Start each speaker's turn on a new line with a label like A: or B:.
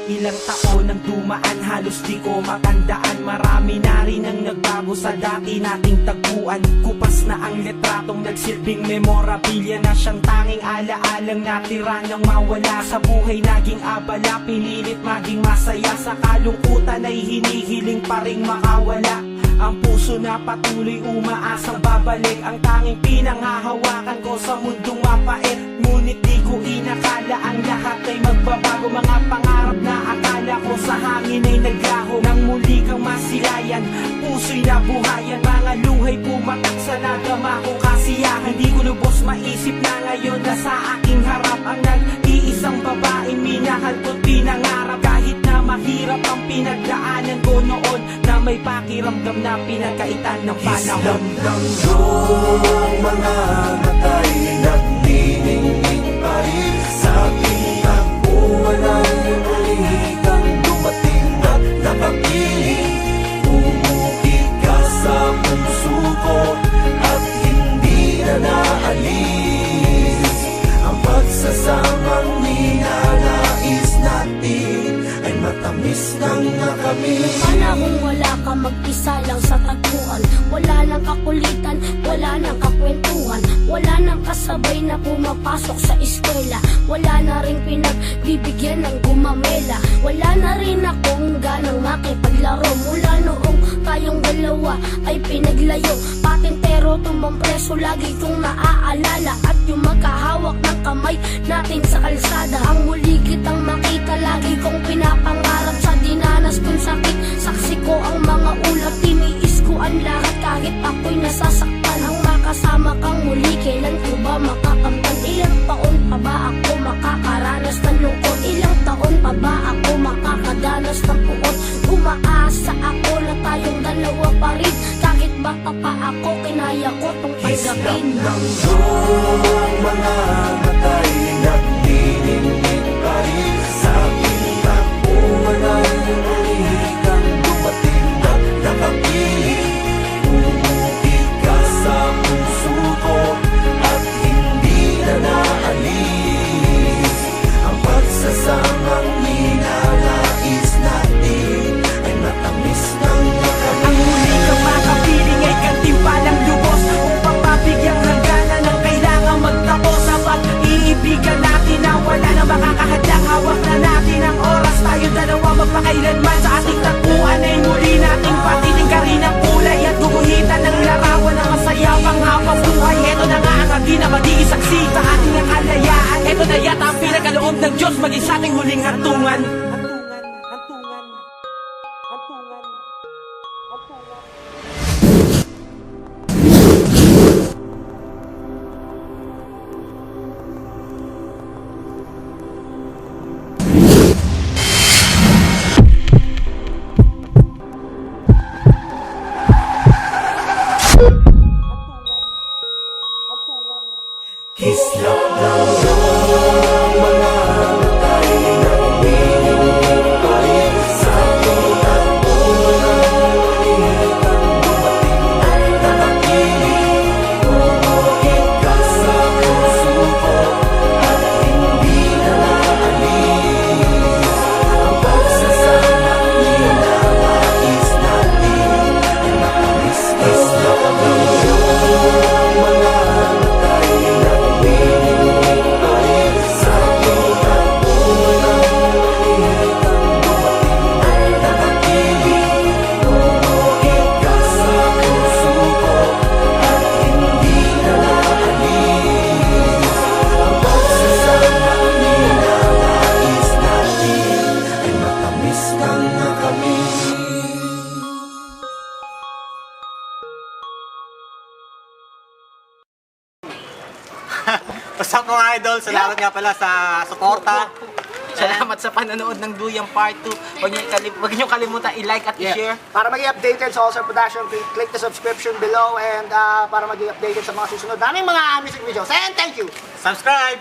A: Ilang taon ang dumaan, halos di ko matandaan. Marami na rin ang nagbago sa dati nating tagpuan. Kupas na ang letratong nagsilbing memorabilia na siyang tanging alaalang natira nang mawala sa buhay. Naging abala, pinilit maging masaya. Sa kalungkutan ay hinihiling pa ring makawala. Ang puso na patuloy umaasang babalik. Ang tanging pinanghahawakan ko sa mundong mapait. Ngunit di ko inakala ang lahat ay magbabago. Mga pangarap na akala ko sa hangin ay naglaho. Nang muli kang masilayan, puso'y nabuhayan. Mga luhay pumatak sa nadama ko kasiyahan. Hindi ko lubos maisip na ngayon na sa aking harap ang nag-iisang babaeng minahal ko't pinangarap. Kahit na mahirap ang pinagdaanan ko noon, na may pakiramdam na pinagkaitan ng panahon.
B: Islam ng mga matay nagniningning pa rin sa aking takbuhan ng muli kang dumating at nakapiling. Umukit ka sa puso ko at hindi na naalis. Ang pagsasamang ninanais natin ay matamis ng nakamis.
C: Panahong wala ka, mag-isa lang sa tagpuan. Wala nang kakulitan, wala nang kakwentuhan. Wala nang kasabay na pumapasok sa eskwela. Wala na rin pinagbibigyan ng gumamela. Wala na rin akong ganang makipaglaro. Mula noong tayong dalawa ay pinaglayo. Patintero tumbang preso, lagi kong naaalala. At yung magkahawak ng kamay natin sa kalsada. Ang muli kitang makita, lagi kong pinapangarap. Sa dinanas kong sakit, saksi ko ang mga ulap. Tiniis ko ang lahat kahit ako'y nasasaktan. Ang makasama kang muli, kailan ko ba makakamtan? Ilang taon pa ba ako makakaranas ng lungkot? Ilang taon pa ba ako makakadanas ng puot? Umaasa ako na tayong dalawa pa rin. Kahit bata pa ako, kinaya ko tong tanggapin.
B: Islam ng mga matay nagniningning pa rin sa aking takbuhan ng muli kang dumating at nakapiling. Umukit ka sa puso ko at hindi na naalis. Ang pagsasamang ninanais natin ay matamis ng nakamis.
A: Ang muli kang makapiling ay gantimpalang lubos upang mabigyang hangganan ng kailangang magtapos. Sapat iibigan natin na wala na makakahadlang. Hawak na natin ang oras, tayo dalawa magpakailanman. Sa ating tagpuan ay muli nating patitingkarin ang kulay at guguhitan ng larawan ng masaya pang habang buhay. Ito na nga ang hindi na magiging saksi sa ating ang kalayaan. Ito na yata ang pinakaloob ng Diyos maging sa ating huling hantungan.
B: Islam ng mga matay nagniningning pa rin sa aking takbuhan ng muli kang dumating at nakapiling. Umukit ka sa puso ko at hindi na naalis. Ang pagsasamang ninanais natin ay matamis. Islam ng mga matay nagniningning pa rin sa aking takbuhan ng muli kang dumating at nakapiling. Umukit ka sa puso ko at hindi na naalis. Ang pagsasamang ninanais natin ay matamis ng nakamis.
D: What's up mga idol? Salamat nga pala sa suporta. Salamat sa panonood ng Duyang Part 2. Huwag niyo kalimutan i-like at i-share.
E: Para maging updated sa All-Star Production, click the subscription below and para maging updated sa mga susunod naming mga music videos. And thank you!
D: Subscribe!